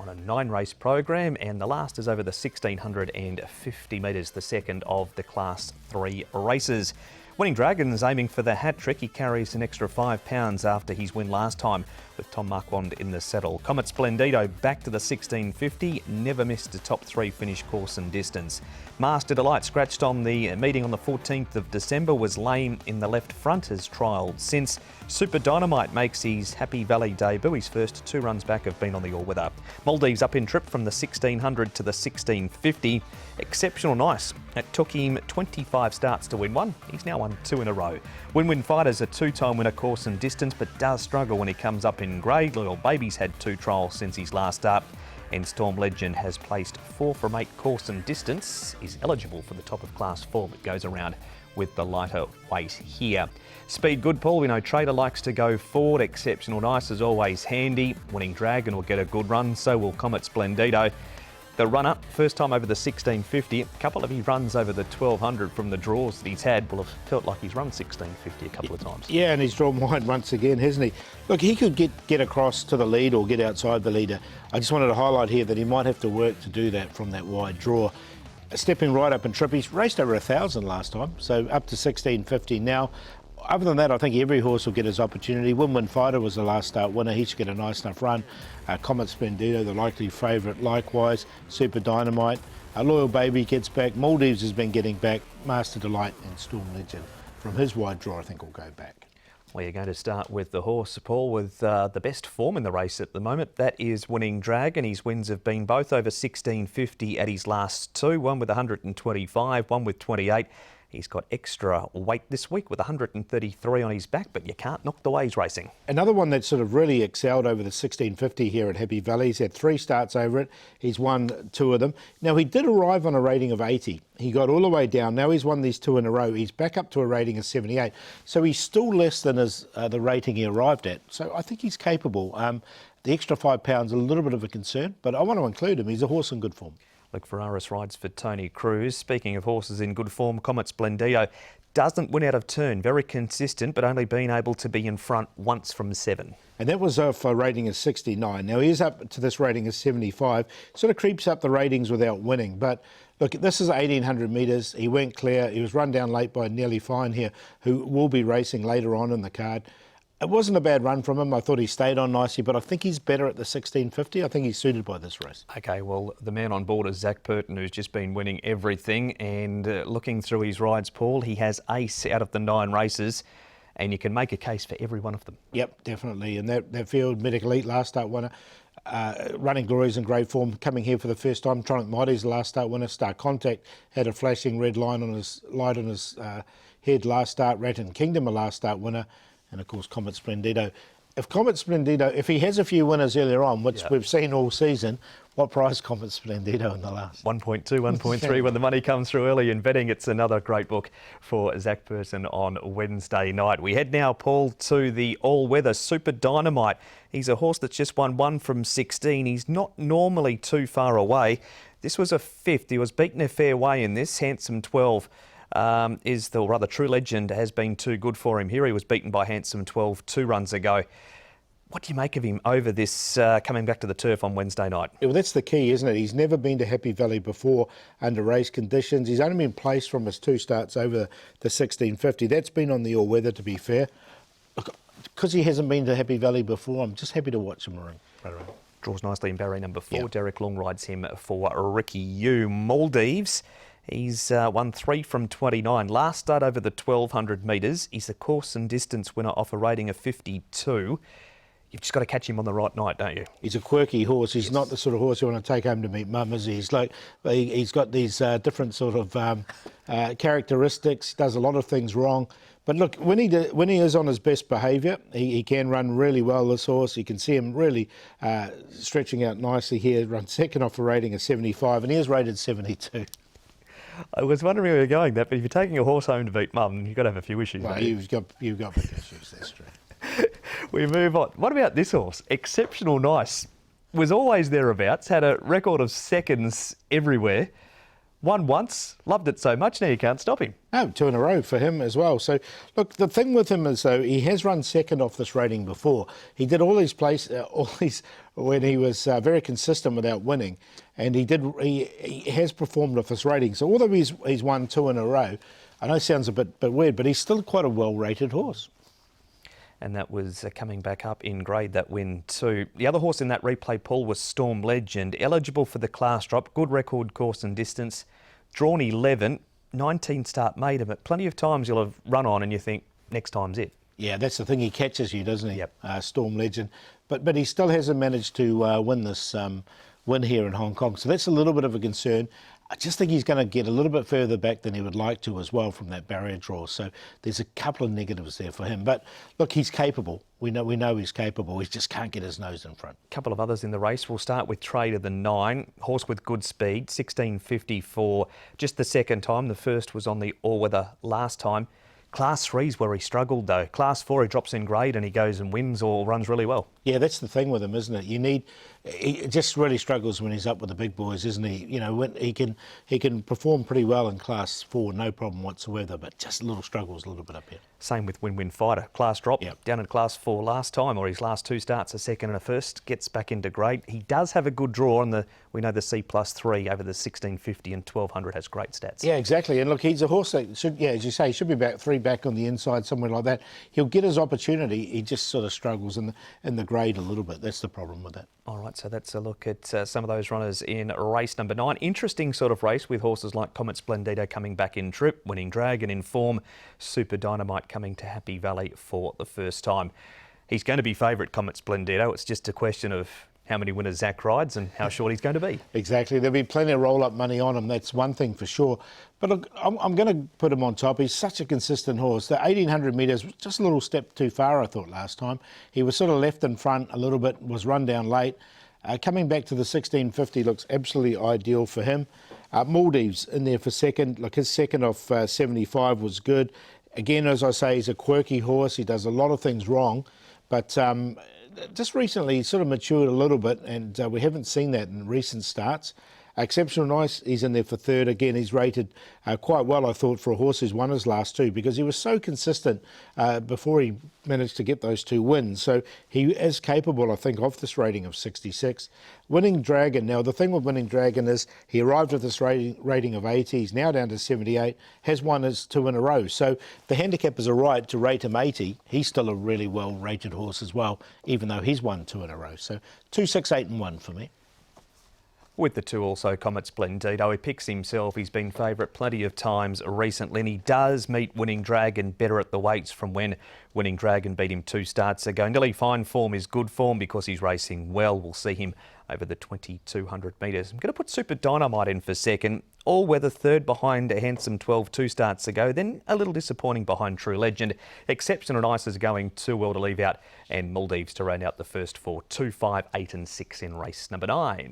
on a 9-race program, and the last is over the 1650 metres, the second of the Class 3 races. Winning Dragon's aiming for the hat-trick. He carries an extra £5 after his win last time with Tom Marquand in the saddle. Comet Splendido back to the 1650, never missed a top 3 finish course and distance. Master Delight scratched on the meeting on the 14th of December, was lame in the left front, has trialled since. Super Dynamite makes his Happy Valley debut. His first 2 runs back have been on the all-weather. Maldives up in trip from the 1600 to the 1650. Exceptional Nice. It took him 25 starts to win one. He's now won 2 in a row. Win Fighter's a 2-time winner course and distance, but does struggle when he comes up in grade. Loyal Baby's had 2 trials since his last start. And Storm Legend has placed 4 from 8 course and distance. Is eligible for the top of Class 4, but goes around with the lighter weight here. Speed good, Paul. We know Trader likes to go forward. Exceptional Nice is always handy. Winning Dragon will get a good run, so will Comet Splendido. The run-up, first time over the 1650. A couple of his runs over the 1200 from the draws that he's had will have felt like he's run 1650 a couple of times. Yeah, and he's drawn wide once again, hasn't he? Look, he could get across to the lead or get outside the leader. I just wanted to highlight here that he might have to work to do that from that wide draw. Stepping right up in trip, he's raced over 1,000 last time, so up to 1650 now. Other than that, I think every horse will get his opportunity. Win Fighter was the last start winner. He should get a nice enough run. Comet Splendido, the likely favourite, likewise. Super Dynamite. Loyal Baby gets back. Maldives has been getting back. Master Delight and Storm Legend from his wide draw, I think, will go back. Well, you're going to start with the horse, Paul, with the best form in the race at the moment. That is Winning Dragon. His wins have been both over 1650 at his last 2, one with 125, one with 28. He's got extra weight this week with 133 on his back, but you can't knock the way he's racing. Another one that sort of really excelled over the 1650 here at Happy Valley. He's had 3 starts over it. He's won 2 of them. Now, he did arrive on a rating of 80. He got all the way down. Now he's won these 2 in a row. He's back up to a rating of 78. So he's still less than the rating he arrived at. So I think he's capable. The extra £5 a little bit of a concern, but I want to include him. He's a horse in good form. Luke Ferraris rides for Tony Cruz. Speaking of horses in good form, Comet Splendido doesn't win out of turn. Very consistent, but only been able to be in front once from 7. And that was for a rating of 69. Now, he is up to this rating of 75. Sort of creeps up the ratings without winning. But look, this is 1,800 metres. He went clear. He was run down late by Nearly Fine here, who will be racing later on in the card. It wasn't a bad run from him. I thought he stayed on nicely, but I think he's better at the 1650. I think he's suited by this race. OK, well, the man on board is Zach Purton, who's just been winning everything. And looking through his rides, Paul, he has ace out of the 9 races, and you can make a case for every one of them. Yep, definitely. And that field, Medical Elite, last start winner. Running Glory's in great form, coming here for the first time. Tronic Mighty's the last start winner. Star Contact had a flashing red light on his head last start. Ratton Kingdom, a last start winner. And of course, Comet Splendido. If Comet Splendido, if he has a few winners earlier on, which we've seen all season, what price Comet Splendido in the last? 1.2, 1.3 when the money comes through early in betting. It's another great book for Zach Purton on Wednesday night. We head now, Paul, to the all-weather Super Dynamite. He's a horse that's just won 1 from 16. He's not normally too far away. This was a 5th. He was beaten a fair way in this. Handsome 12. True Legend has been too good for him here. He was beaten by Handsome 12 2 runs ago. What do you make of him over this coming back to the turf on Wednesday night? Yeah, well, that's the key, isn't it? He's never been to Happy Valley before under race conditions. He's only been placed from his 2 starts over the 1650. That's been on the all-weather, to be fair. Look, because he hasn't been to Happy Valley before, I'm just happy to watch him run. Draws nicely in barrier number 4. Yep. Derek Long rides him for Ricky Yu. Maldives. He's won 3 from 29. Last start over the 1,200 metres. He's a course and distance winner off a rating of 52. You've just got to catch him on the right night, don't you? He's a quirky horse. He's not the sort of horse you want to take home to meet mum, is he? He's got these different sort of characteristics. He does a lot of things wrong. But look, when he is on his best behaviour, he can run really well, this horse. You can see him really stretching out nicely here. Runs second off a rating of 75, and he is rated 72. I was wondering where you're going, but if you're taking a horse home to beat mum, you've got to have a few issues. Well, you've got big issues, that's true. We move on. What about this horse? Exceptional Nice. Was always thereabouts, had a record of seconds everywhere. Won once, loved it so much, now you can't stop him. No, 2 in a row for him as well. So, look, the thing with him is, though, he has run second off this rating before. He did all these when he was very consistent without winning, and he has performed off this rating. So, although he's won 2 in a row, I know it sounds a bit weird, but he's still quite a well-rated horse. And that was coming back up in grade, that win too. The other horse in that replay pool was Storm Legend, eligible for the class drop, good record course and distance, drawn 11, 19 start maiden, but plenty of times you'll have run on and you think next time's it. Yeah, that's the thing, he catches you, doesn't he? Yep. Storm Legend. But he still hasn't managed to win this win here in Hong Kong, so that's a little bit of a concern. I just think he's going to get a little bit further back than he would like to as well from that barrier draw. So there's a couple of negatives there for him. But look, he's capable. We know he's capable. He just can't get his nose in front. A couple of others in the race. We'll start with Trader the 9, horse with good speed, 16.54. Just the second time. The first was on the all-weather last time. Class 3's where he struggled though. Class 4 he drops in grade and he goes and wins or runs really well. Yeah, that's the thing with him, isn't it? He just really struggles when he's up with the big boys, isn't he? You know, when he can perform pretty well in Class 4, no problem whatsoever, but just little struggles a little bit up here. Same with Win Win Fighter. Class drop, Yep. Down in Class 4 last time, or his last 2 starts, a second and a first, gets back into grade. He does have a good draw on we know the C+3 over the 1650 and 1200 has great stats. Yeah, exactly. And look, he's a horse that should, as you say, should be about 3 back on the inside, somewhere like that. He'll get his opportunity. He just sort of struggles in the grade a little bit. That's the problem with that. All right, so that's a look at some of those runners in race number 9. Interesting sort of race with horses like Comet Splendido coming back in trip, Winning Dragon in form, Super Dynamite coming to Happy Valley for the first time. He's going to be favourite, Comet Splendido. It's just a question of how many winners Zach rides and how short he's going to be. Exactly. There'll be plenty of roll-up money on him. That's one thing for sure. But look, I'm going to put him on top. He's such a consistent horse. The 1,800 metres was just a little step too far, I thought, last time. He was sort of left in front a little bit, was run down late. Coming back to the 1650 looks absolutely ideal for him. Maldives in there for second. Look, his second off 75 was good. Again, as I say, he's a quirky horse. He does a lot of things wrong. But just recently, he sort of matured a little bit, and we haven't seen that in recent starts. Exceptional Nice, he's in there for third. Again, he's rated quite well, I thought, for a horse who's won his last 2 because he was so consistent before he managed to get those 2 wins. So he is capable, I think, of this rating of 66. Winning Dragon. Now, the thing with Winning Dragon is he arrived at this rating of 80. He's now down to 78, has won his 2 in a row. So the handicappers are right to rate him 80. He's still a really well-rated horse as well, even though he's won 2 in a row. So 2, 6, 8 and 1 for me. With the 2 also, Comet Splendido, he picks himself. He's been favourite plenty of times recently, and he does meet Winning Dragon better at the weights from when Winning Dragon beat him 2 starts ago. Nearly fine form is good form because he's racing well. We'll see him over the 2,200 metres. I'm going to put Super Dynamite in for second. All-weather third behind a handsome 12 2 starts ago, then a little disappointing behind True Legend. Exceptional Nice is going too well to leave out, and Maldives to round out the first 4, 2, 5, 8 and 6 in race number 9.